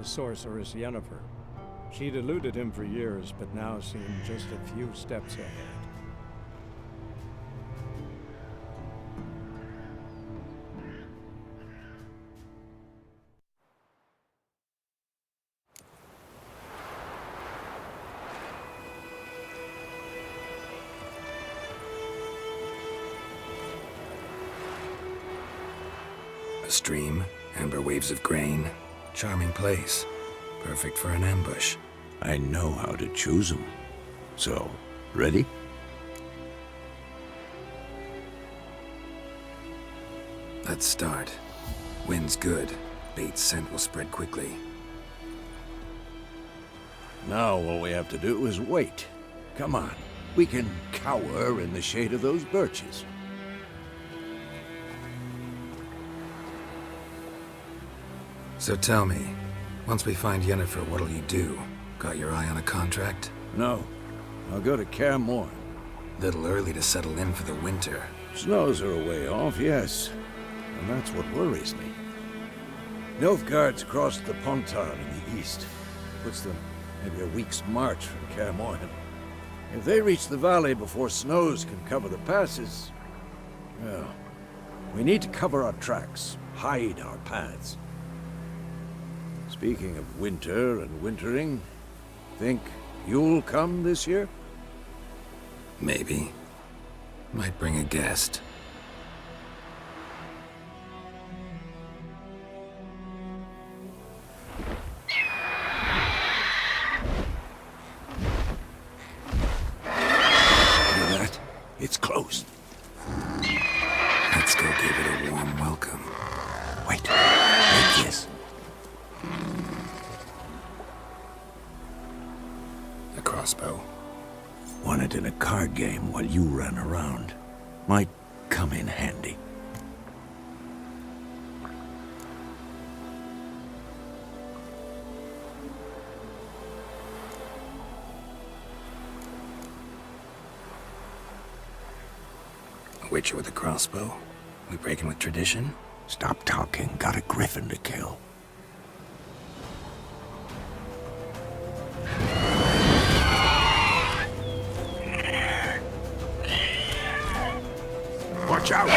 the sorceress Yennefer. She'd eluded him for years, but now seemed just a few steps ahead. A stream, amber waves of grain, charming place, perfect for an ambush. I know how to choose them. So, ready? Let's start. Wind's good. Bait's scent will spread quickly. Now all we have to do is wait. Come on. We can cower in the shade of those birches. So tell me, once we find Yennefer, what'll you do? Got your eye on a contract? No. I'll go to Kaer Morhen. Little early to settle in for the winter. Snows are a way off, yes. And that's what worries me. Nilfgaard's crossed the Pontar in the east. Puts them maybe a week's march from Kaer Morhen. If they reach the valley before snows can cover the passes, well, we need to cover our tracks, hide our paths. Speaking of winter and wintering, think you'll come this year? Maybe. Might bring a guest. Hear that? It's close. Let's go give it a warm welcome. Wait, like this. A crossbow. Won it in a card game while you ran around. Might come in handy. A witcher with a crossbow. We breaking with tradition? Stop talking. Got a griffin to kill. Watch out!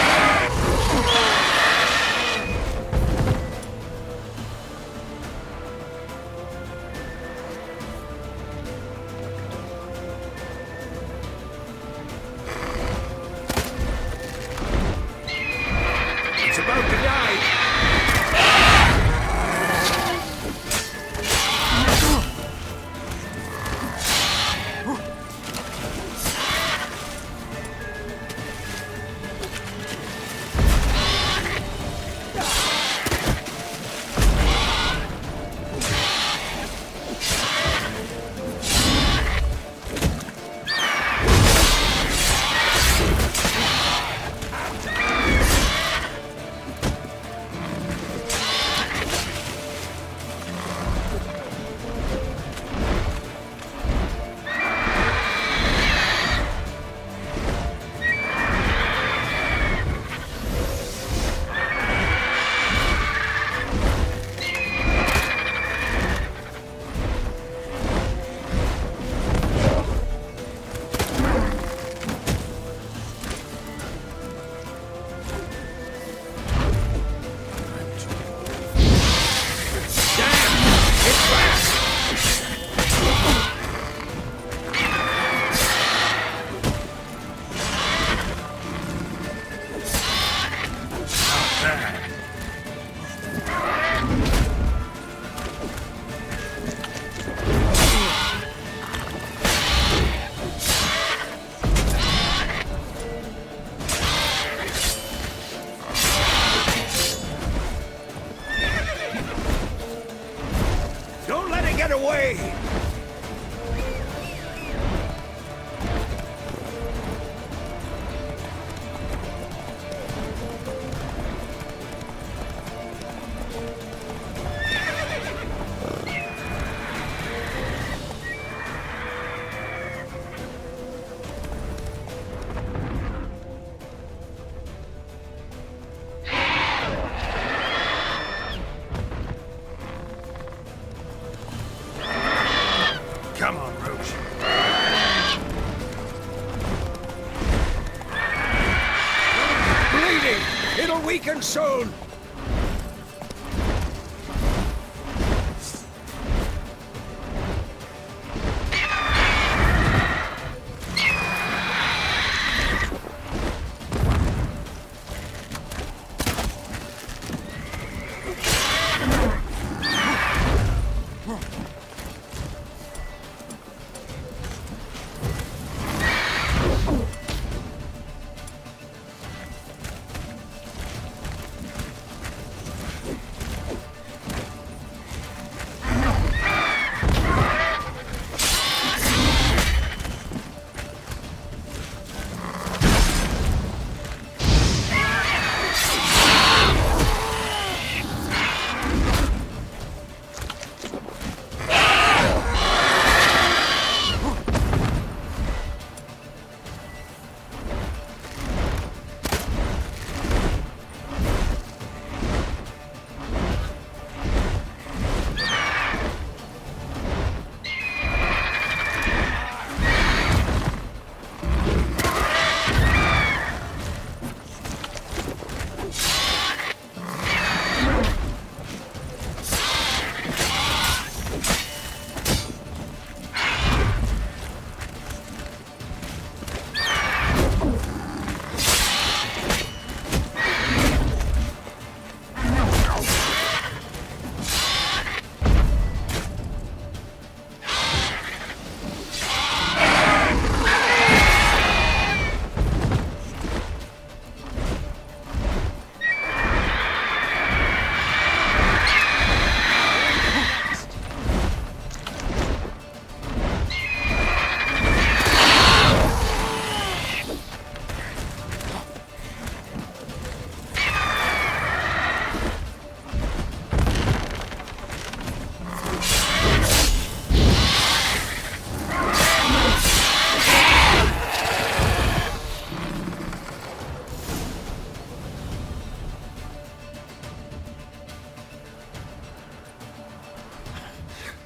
It's about to die! Don't let it get away!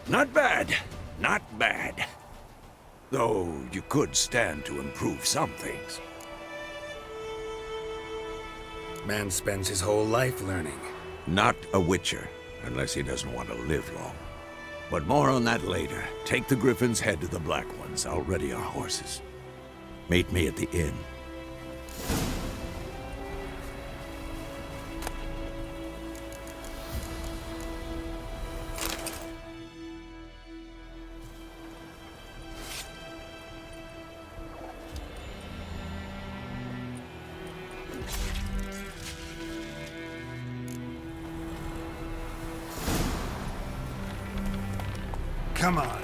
Not bad. Not bad. Though you could stand to improve some things. Man spends his whole life learning. Not a Witcher, unless he doesn't want to live long. But more on that later. Take the Griffin's head to the Black Ones. I'll ready our horses. Meet me at the inn. Come on.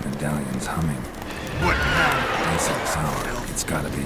Medallion's humming. What now? Nice and sour. It's gotta be.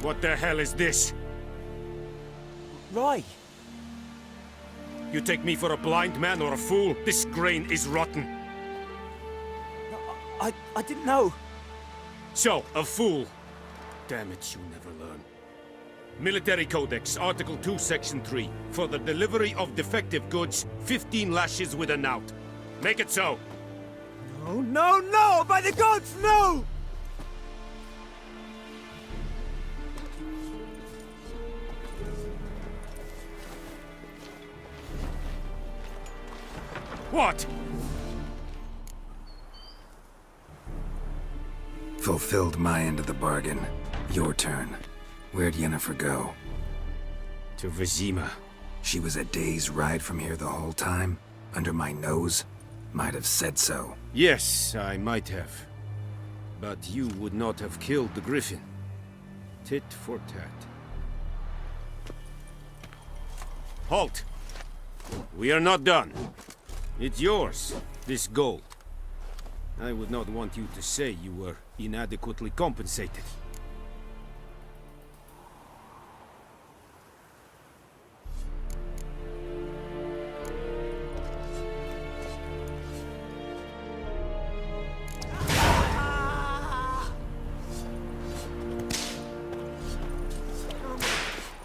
What the hell is this? Right. You take me for a blind man or a fool? This grain is rotten. I didn't know. So, a fool. Damn it, you never learn. Military Codex, Article 2, Section 3. For the delivery of defective goods, 15 lashes with a knout. Make it so. No, no, no! By the gods, no! What? Fulfilled my end of the bargain. Your turn. Where'd Yennefer go? To Vizima. She was a day's ride from here the whole time? Under my nose? Might have said so. Yes, I might have. But you would not have killed the Griffin. Tit for tat. Halt! We are not done. It's yours, this gold. I would not want you to say you were inadequately compensated.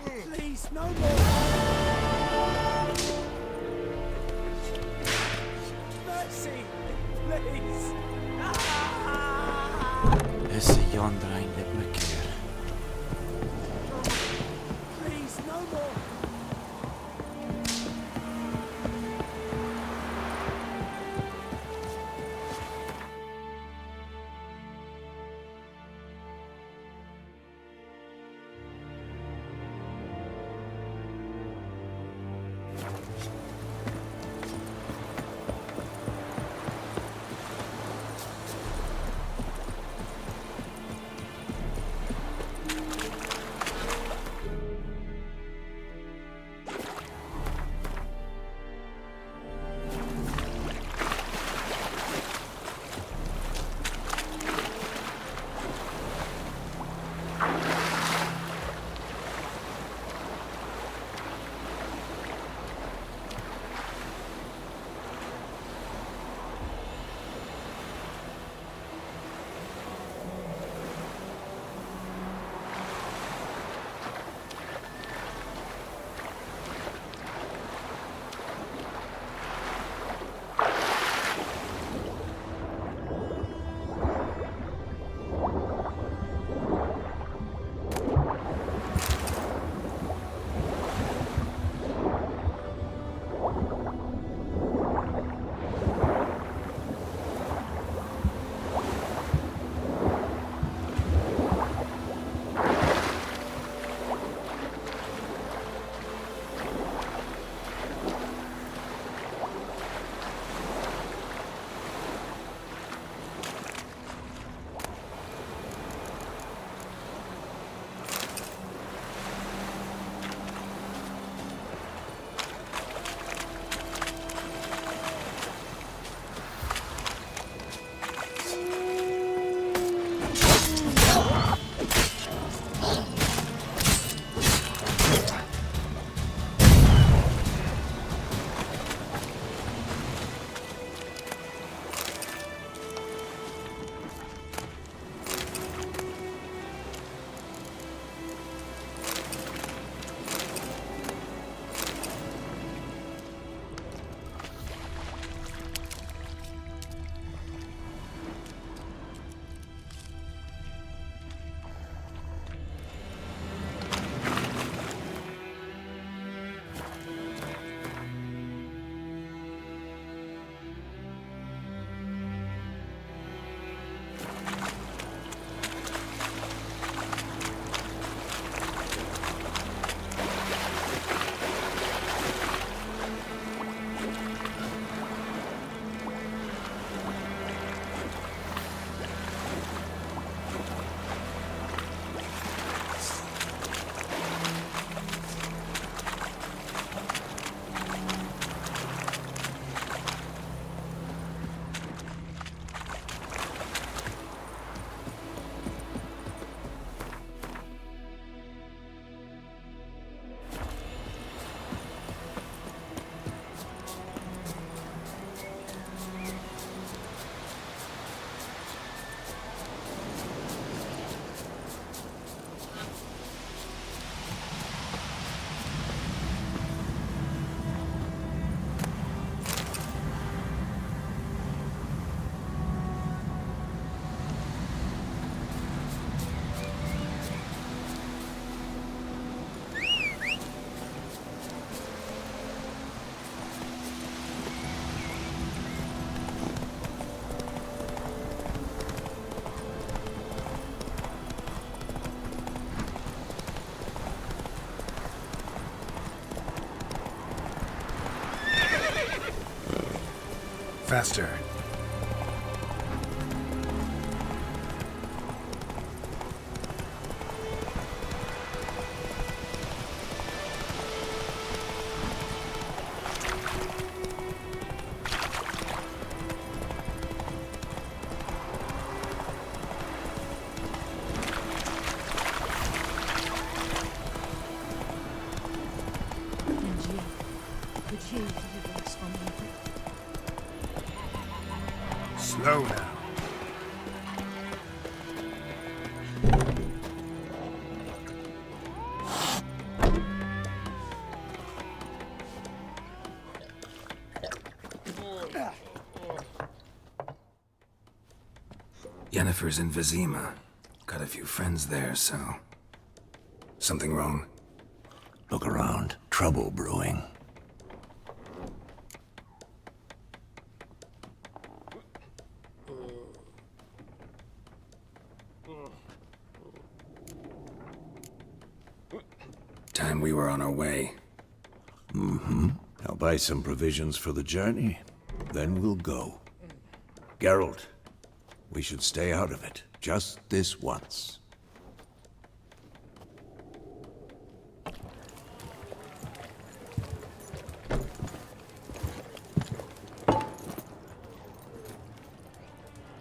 Please, no more! Mercy! Please! Esse yonder ainda me quer. Please, no more! Faster. Slow now. Yennefer's in Vizima. Got a few friends there, so... Something wrong? Look around. Trouble brewing. Time we were on our way. I'll buy some provisions for the journey, then we'll go. Geralt, we should stay out of it, just this once.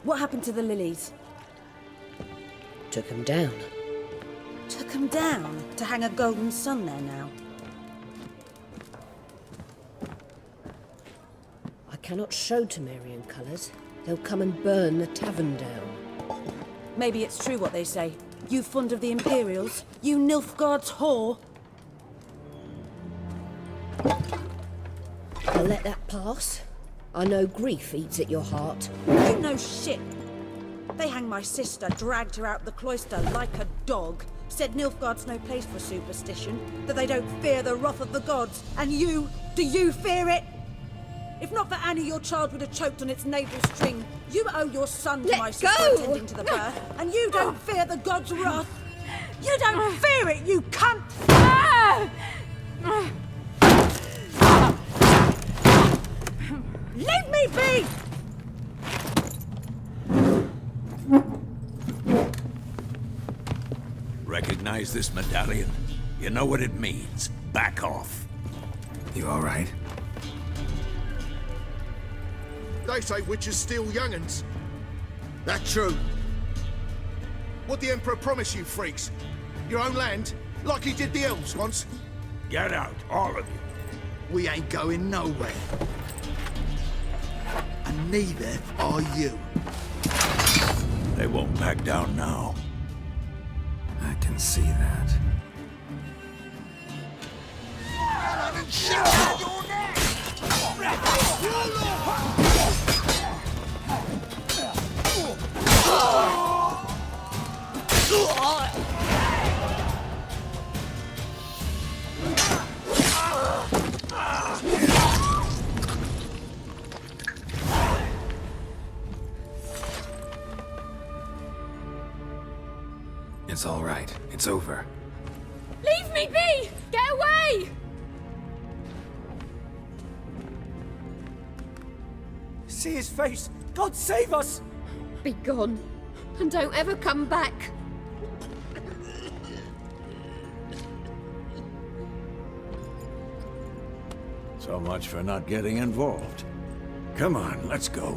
What happened to the lilies? Took him down. Took them down to hang a golden sun there now. I cannot show Temerian colours. They'll come and burn the tavern down. Maybe it's true what they say. You fond of the Imperials? You Nilfgaard's whore? I'll let that pass. I know grief eats at your heart. You know shit. They hanged my sister, dragged her out the cloister like a dog. Said Nilfgaard's no place for superstition, that they don't fear the wrath of the gods. And you, do you fear it? If not for Annie, your child would have choked on its navel string. You owe your son to my sister attending to the birth, and you don't fear the gods' wrath. You don't fear it, you cunt! Leave me be! Recognize this medallion? You know what it means. Back off. You all right? They say witches steal young'uns. That true? What the Emperor promise you, freaks? Your own land? Like he did the elves once? Get out, all of you. We ain't going nowhere. And neither are you. They won't back down now. I can see that. It's all right. It's over. Leave me be! Get away! See his face! God save us! Be gone, and don't ever come back. So much for not getting involved. Come on, let's go.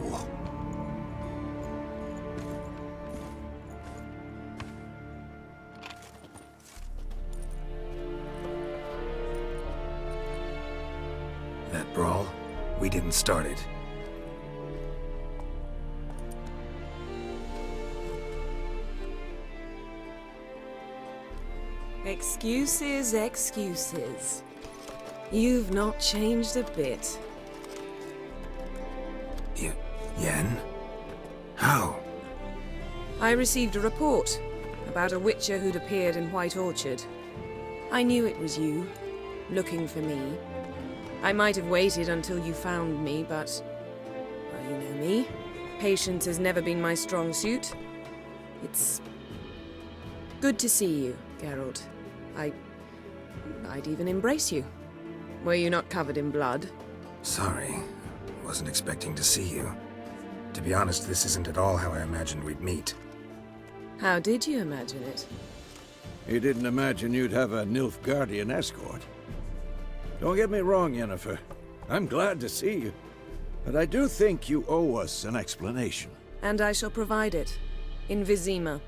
That brawl, we didn't start it. Excuses, excuses. You've not changed a bit. Yen? How? I received a report about a witcher who'd appeared in White Orchard. I knew it was you, looking for me. I might have waited until you found me, but... well, you know me. Patience has never been my strong suit. It's... good to see you, Geralt. I'd even embrace you. Were you not covered in blood? Sorry. Wasn't expecting to see you. To be honest, this isn't at all how I imagined we'd meet. How did you imagine it? You didn't imagine you'd have a Nilfgaardian escort. Don't get me wrong, Yennefer. I'm glad to see you. But I do think you owe us an explanation. And I shall provide it. In Vizima.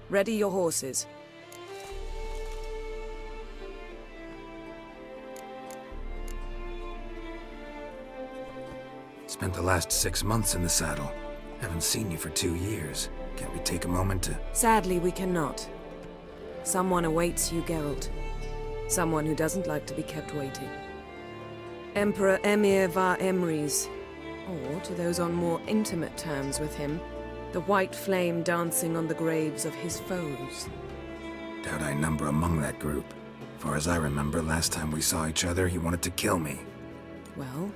Ready your horses. Spent the last 6 months in the saddle. Haven't seen you for 2 years. Can't we take a moment to... Sadly, we cannot. Someone awaits you, Geralt. Someone who doesn't like to be kept waiting. Emperor Emir var Emrys. Or, to those on more intimate terms with him, the white flame dancing on the graves of his foes. Doubt I number among that group. Far as I remember, last time we saw each other, he wanted to kill me. Well,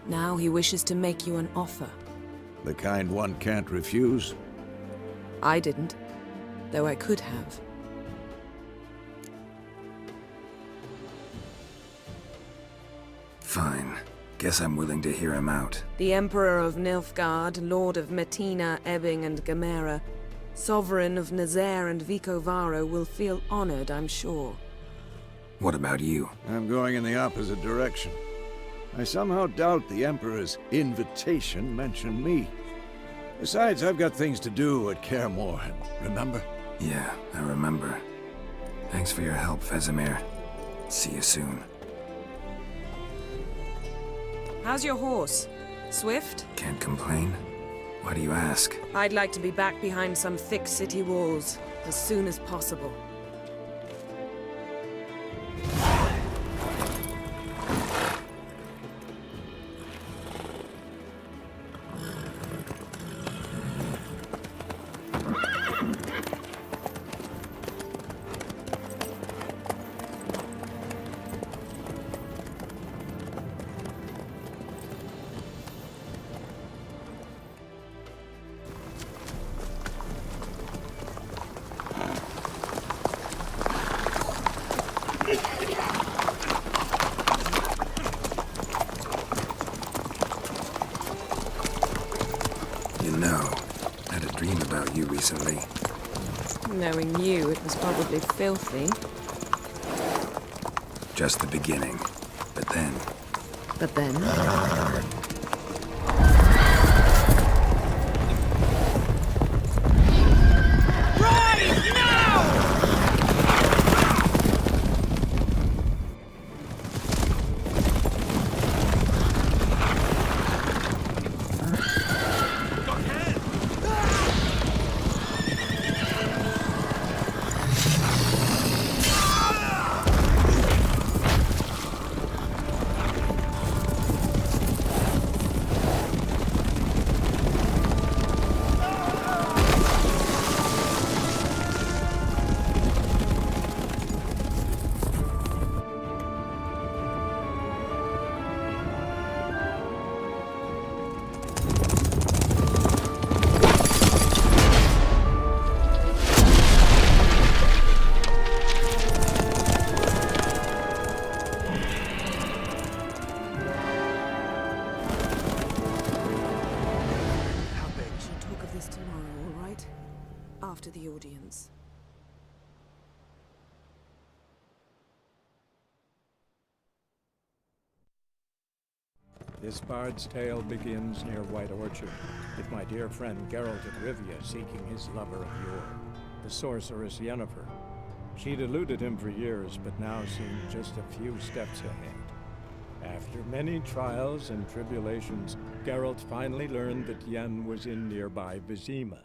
now he wishes to make you an offer. The kind one can't refuse? I didn't, though I could have. Fine. Guess I'm willing to hear him out. The Emperor of Nilfgaard, Lord of Metina, Ebbing and Gamera, Sovereign of Nazaire and Vicovaro will feel honored, I'm sure. What about you? I'm going in the opposite direction. I somehow doubt the Emperor's invitation mentioned me. Besides, I've got things to do at Kaer Morhen, remember? Yeah, I remember. Thanks for your help, Vesemir. See you soon. How's your horse? Swift? Can't complain. Why do you ask? I'd like to be back behind some thick city walls as soon as possible. You know, I had a dream about you recently. Knowing you, it was probably filthy. Just the beginning. But then... But then... After the audience. This bard's tale begins near White Orchard, with my dear friend Geralt of Rivia seeking his lover of yore, the sorceress Yennefer. She'd eluded him for years, but now seemed just a few steps ahead. After many trials and tribulations, Geralt finally learned that Yen was in nearby Vizima.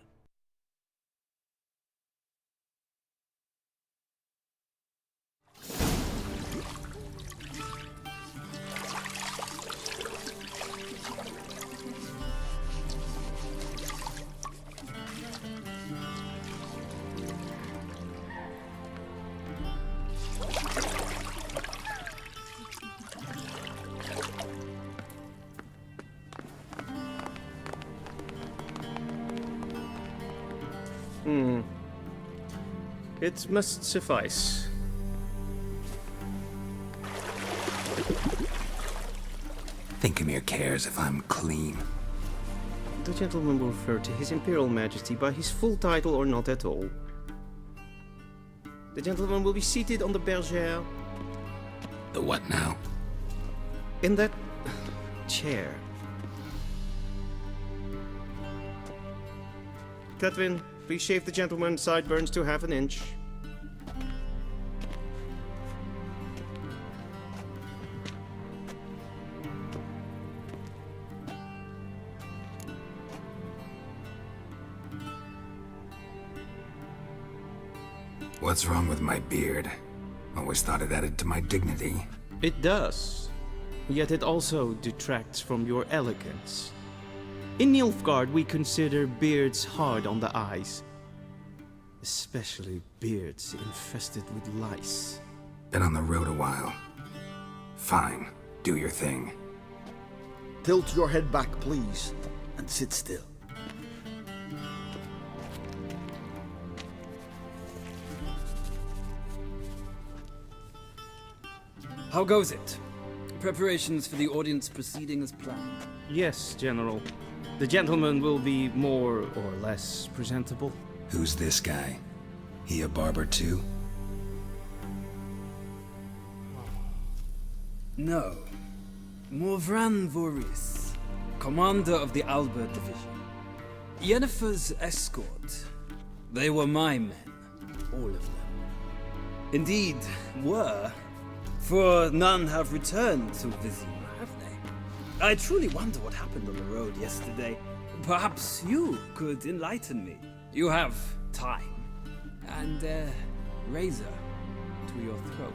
It must suffice. Think Emir cares if I'm clean. The gentleman will refer to His Imperial Majesty by his full title or not at all. The gentleman will be seated on the bergère. The what now? In that chair. Catwin, please shave the gentleman's sideburns to half an inch. What's wrong with my beard? Always thought it added to my dignity. It does. Yet it also detracts from your elegance. In Nilfgaard, we consider beards hard on the eyes. Especially beards infested with lice. Been on the road a while. Fine, do your thing. Tilt your head back, please, and sit still. How goes it? Preparations for the audience proceeding as planned? Yes, General. The gentleman will be more or less presentable. Who's this guy? He a barber too? No. Morvran Voris, commander of the Alba Division. Yennefer's escort. They were my men, all of them. Indeed, were. For none have returned to Vizima, have they? I truly wonder what happened on the road yesterday. Perhaps you could enlighten me. You have time. And a razor to your throat.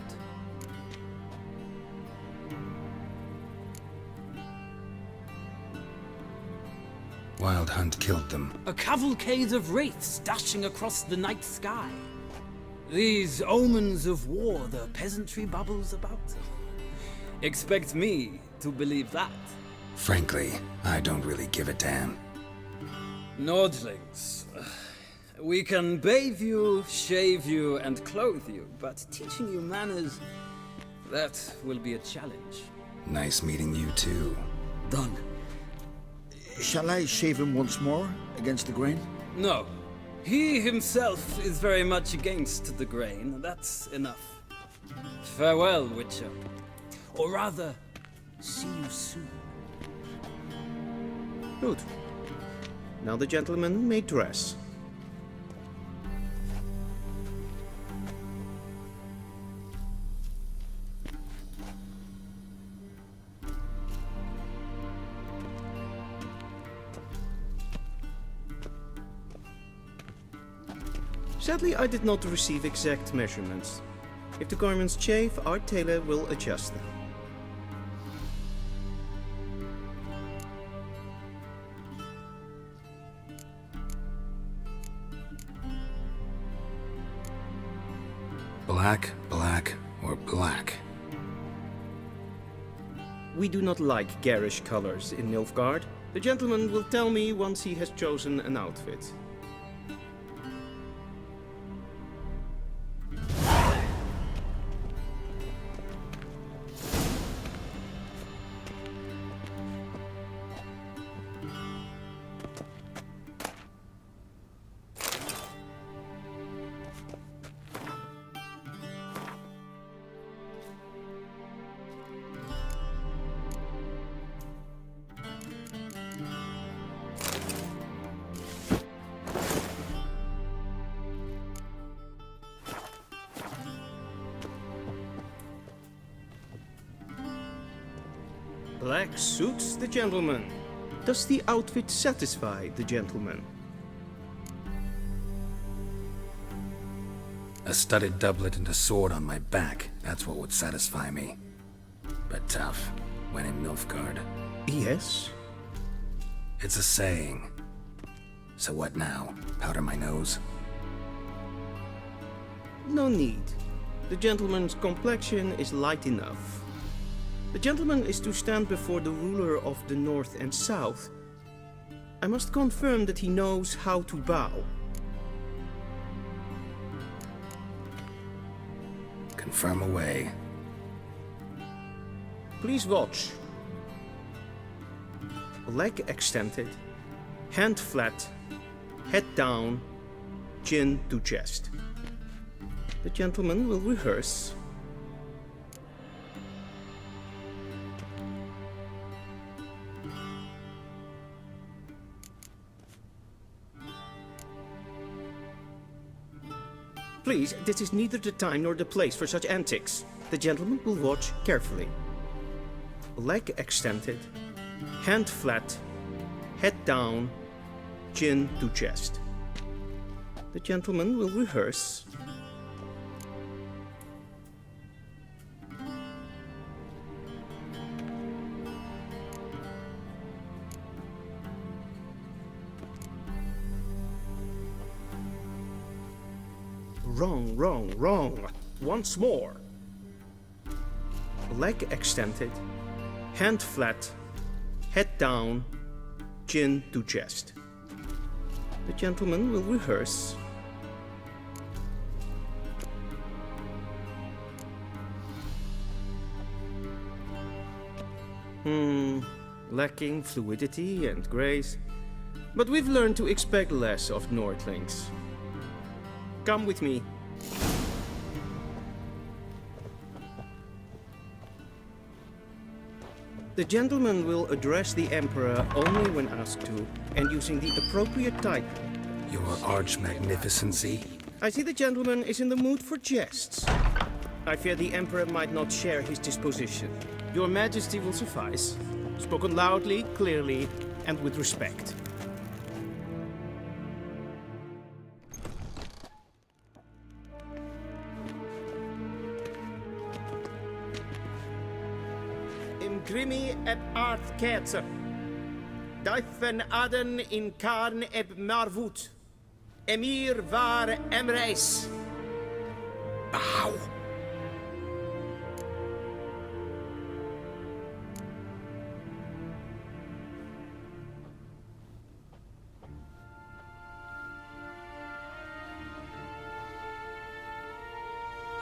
Wild Hunt killed them. A cavalcade of wraiths dashing across the night sky. These omens of war the peasantry bubbles about. Expect me to believe that. Frankly, I don't really give a damn. Nordlings. We can bathe you, shave you, and clothe you, but teaching you manners, that will be a challenge. Nice meeting you too. Done. Shall I shave him once more, against the grain? No. He himself is very much against the grain. That's enough. Farewell, Witcher. Or rather, see you soon. Good. Now the gentleman may dress. Sadly, I did not receive exact measurements. If the garments chafe, our tailor will adjust them. Black, black, or black? We do not like garish colors in Nilfgaard. The gentleman will tell me once he has chosen an outfit. Black suits the gentleman. Does the outfit satisfy the gentleman? A studded doublet and a sword on my back, that's what would satisfy me. But tough, when in Nilfgaard. Yes? It's a saying. So what now? Powder my nose? No need. The gentleman's complexion is light enough. The gentleman is to stand before the ruler of the North and South. I must confirm that he knows how to bow. Confirm away. Please watch. leg extended, hand flat, head down, chin to chest. The gentleman will rehearse. Please, this is neither the time nor the place for such antics. The gentleman will watch carefully. Leg extended, hand flat, head down, chin to chest. The gentleman will rehearse. Wrong, wrong, wrong. Once more. Leg extended, hand flat, head down, chin to chest. The gentleman will rehearse. Lacking fluidity and grace. But we've learned to expect less of Nordlings. Come with me. The gentleman will address the Emperor only when asked to, and using the appropriate title. Your Arch-Magnificency? I see the gentleman is in the mood for jests. I fear the Emperor might not share his disposition. Your Majesty will suffice. Spoken loudly, clearly, and with respect. Grimi eb art ketzer. Duifen aden in karn eb marvoet. Emir var emreis. Bow!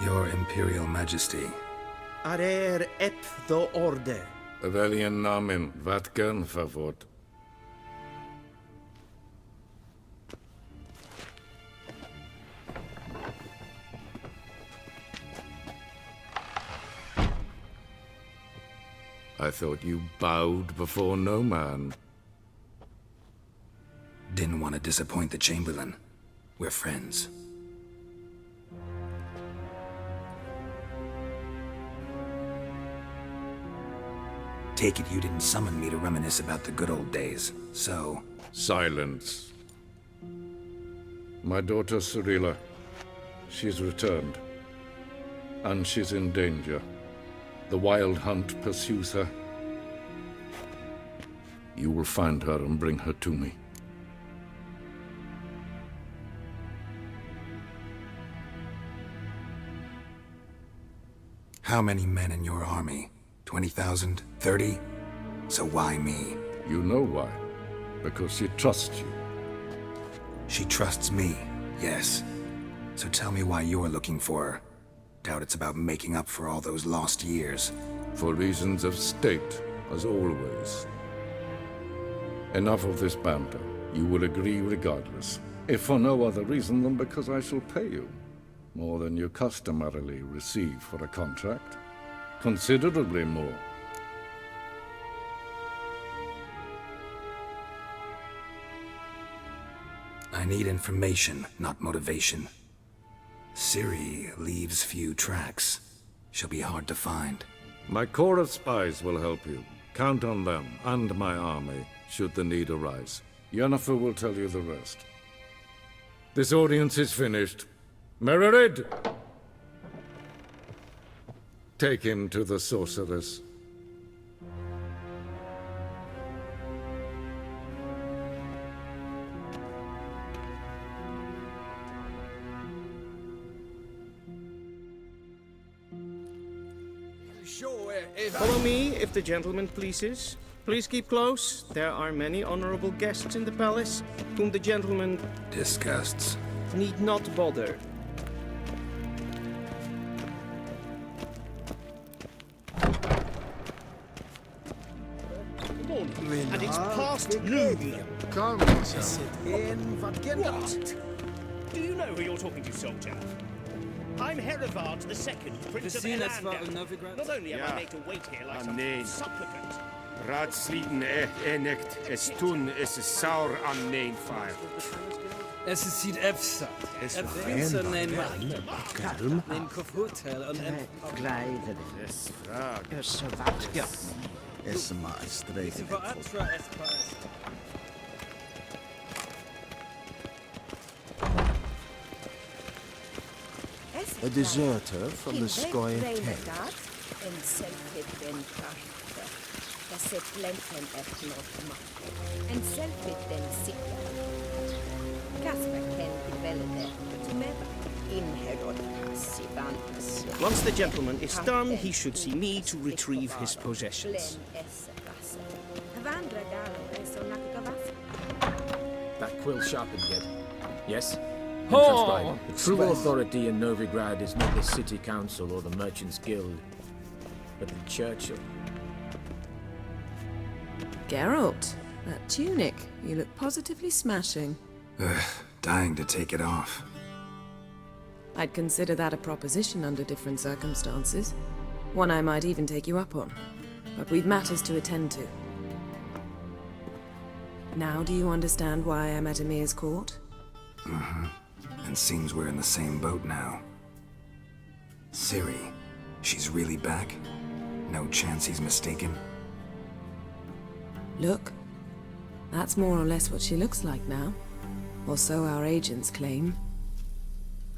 Your Imperial Majesty. Arer ep the orde. Welchen Namen? Wat gern verwort? I thought you bowed before no man. Didn't want to disappoint the Chamberlain. We're friends. Take it you didn't summon me to reminisce about the good old days, so... Silence. My daughter Cyrilla, she's returned. And she's in danger. The Wild Hunt pursues her. You will find her and bring her to me. How many men in your army? 20,000? 30? So why me? You know why. Because she trusts you. She trusts me, yes. So tell me why you're looking for her. Doubt it's about making up for all those lost years. For reasons of state, as always. Enough of this banter. You will agree regardless. If for no other reason than because I shall pay you. More than you customarily receive for a contract. Considerably more. I need information, not motivation. Ciri leaves few tracks. She'll be hard to find. My corps of spies will help you. Count on them, and my army, should the need arise. Yennefer will tell you the rest. This audience is finished. Mererid! Take him to the sorceress. Follow me, if the gentleman pleases. Please keep close. There are many honorable guests in the palace, whom the gentleman... disgusts. ...need not bother. but it's past noon. Calm yourself. What? Do you know who you're talking to, soldier? I'm Herivard II, Prince of Elandel. Not only am I made to wait here like some supplicant. Raadsleden enecht es tun es saur am neen fire. Es is hier efsa. Es vinser neem Kalm. neem kofhotel en Gleider. Es frag. Så vart jag. Esma strejt. För atra espas. A deserter from the Sky Tent. En selvfitten karte. Der set blanken efter en selvfitten sikker. Kasper kan develop to never inherit passivan. Once the gentleman is done, he should see me to retrieve his possessions. That quill sharpened yet? Yes? Right. The true authority in Novigrad is not the city council or the merchants guild, but the church of... Geralt, that tunic. You look positively smashing. Dying to take it off. I'd consider that a proposition under different circumstances. One I might even take you up on. But we've matters to attend to. Now do you understand why I'm at Emir's court? Mm-hmm. And seems we're in the same boat now. Ciri, she's really back? No chance he's mistaken? Look, that's more or less what she looks like now. Or so our agents claim.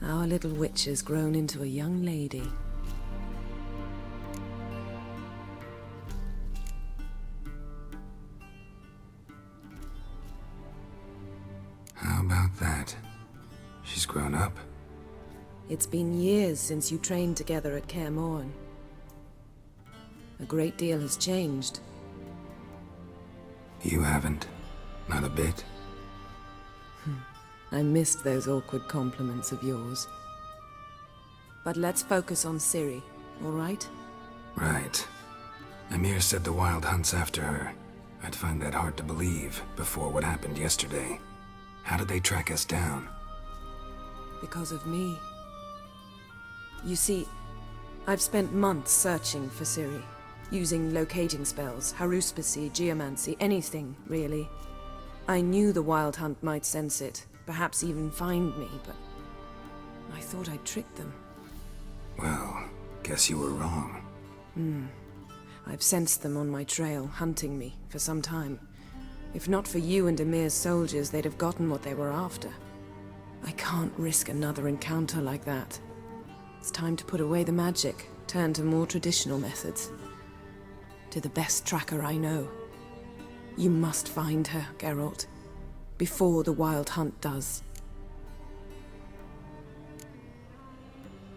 Our little witch has grown into a young lady. How about that? She's grown up. It's been years since you trained together at Kaer Morhen. A great deal has changed. You haven't. Not a bit. I missed those awkward compliments of yours. But let's focus on Ciri, all right? Right. Emir said the Wild Hunt's after her. I'd find that hard to believe before what happened yesterday. How did they track us down? Because of me. You see, I've spent months searching for Ciri, using locating spells, haruspicy, geomancy, anything, really. I knew the Wild Hunt might sense it, perhaps even find me, but I thought I'd tricked them. Well, guess you were wrong. I've sensed them on my trail, hunting me, for some time. If not for you and Emir's soldiers, they'd have gotten what they were after. I can't risk another encounter like that. It's time to put away the magic, turn to more traditional methods. To the best tracker I know. You must find her, Geralt. Before the Wild Hunt does.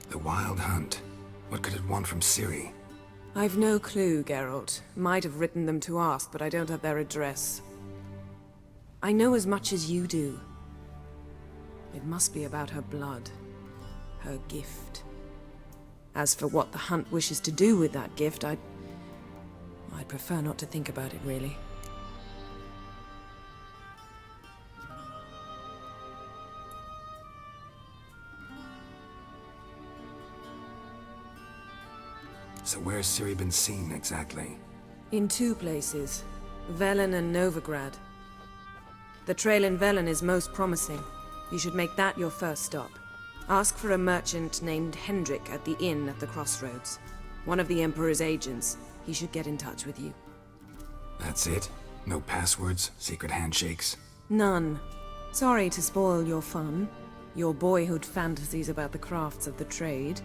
The Wild Hunt? What could it want from Ciri? I've no clue, Geralt. Might have written them to ask, but I don't have their address. I know as much as you do. It must be about her blood. Her gift. As for what the Hunt wishes to do with that gift, I'd prefer not to think about it, really. So where's Ciri been seen, exactly? In two places. Velen and Novigrad. The trail in Velen is most promising. You should make that your first stop. Ask for a merchant named Hendrik at the inn at the crossroads. One of the Emperor's agents. He should get in touch with you. That's it? No passwords? Secret handshakes? None. Sorry to spoil your fun. Your boyhood fantasies about the crafts of the trade.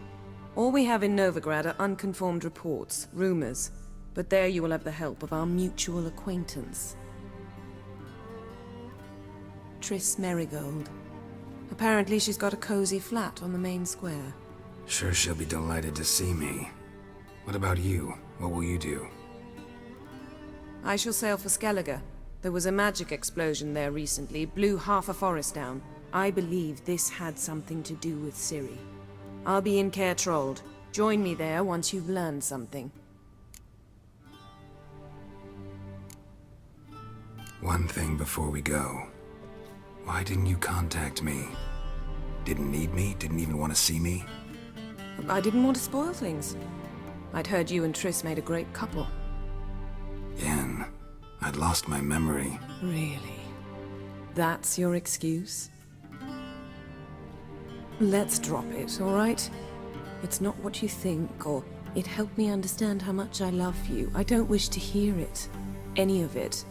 All we have in Novigrad are unconformed reports, rumors. But there you will have the help of our mutual acquaintance. Triss Merigold. Apparently she's got a cozy flat on the main square. Sure she'll be delighted to see me. What about you? What will you do? I shall sail for Skellige. There was a magic explosion there recently, blew half a forest down. I believe this had something to do with Ciri. I'll be in Caer Trold. Join me there once you've learned something. One thing before we go. Why didn't you contact me? Didn't need me? Didn't even want to see me? I didn't want to spoil things. I'd heard you and Triss made a great couple. Yen, I'd lost my memory. Really? That's your excuse? Let's drop it, all right? It's not what you think, or it helped me understand how much I love you. I don't wish to hear it. Any of it.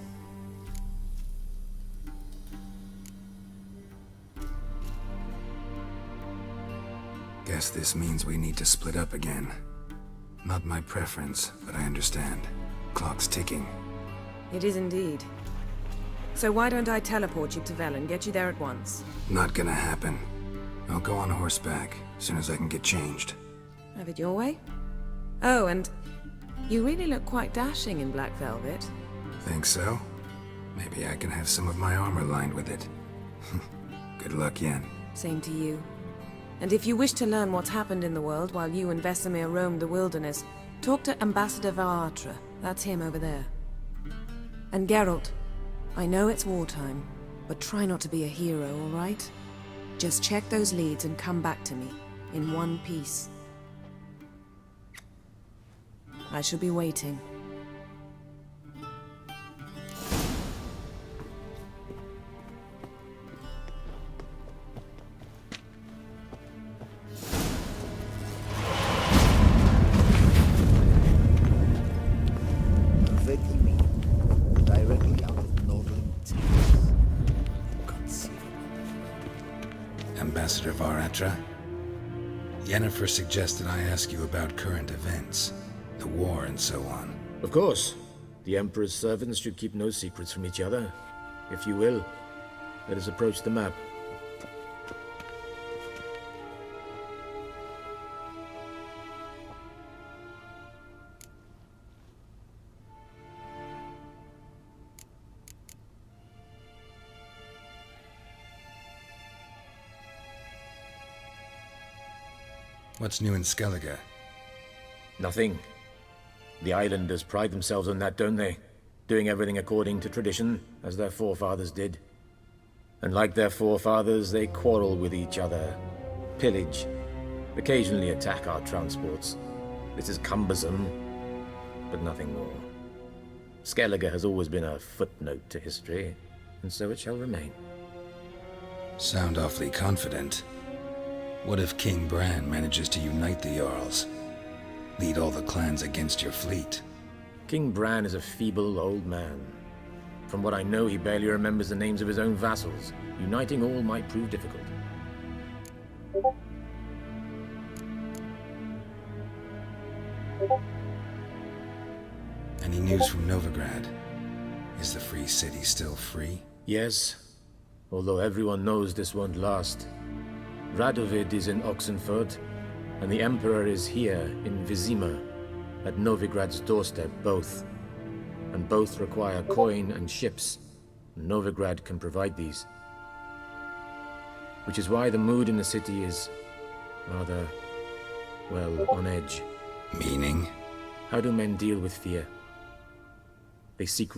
Guess this means we need to split up again. Not my preference, but I understand. Clock's ticking. It is indeed. So why don't I teleport you to Vel and get you there at once? Not gonna happen. I'll go on horseback, as soon as I can get changed. Have it your way? Oh, and you really look quite dashing in black velvet. Think so? Maybe I can have some of my armor lined with it. Good luck, Yen. Same to you. And if you wish to learn what's happened in the world while you and Vesemir roamed the wilderness, talk to Ambassador Varatra. That's him over there. And Geralt, I know it's wartime, but try not to be a hero, all right? Just check those leads and come back to me, in one piece. I shall be waiting. Directly out of northern Texas. Inconceivable. Ambassador Varatra? Yennefer suggested I ask you about current events, the war and so on. Of course. The Emperor's servants should keep no secrets from each other. If you will, let us approach the map. What's new in Skellige? Nothing. The islanders pride themselves on that, don't they? Doing everything according to tradition, as their forefathers did. And like their forefathers, they quarrel with each other, pillage, occasionally attack our transports. This is cumbersome, but nothing more. Skellige has always been a footnote to history, and so it shall remain. Sound awfully confident. What if King Bran manages to unite the Jarls? Lead all the clans against your fleet? King Bran is a feeble old man. From what I know, he barely remembers the names of his own vassals. Uniting all might prove difficult. Any news from Novigrad? Is the Free City still free? Yes, although everyone knows this won't last. Radovid is in Oxenfurt, and the Emperor is here in Vizima, at Novigrad's doorstep, both. And both require coin and ships. Novigrad can provide these. Which is why the mood in the city is rather, well, on edge. Meaning? How do men deal with fear? They seek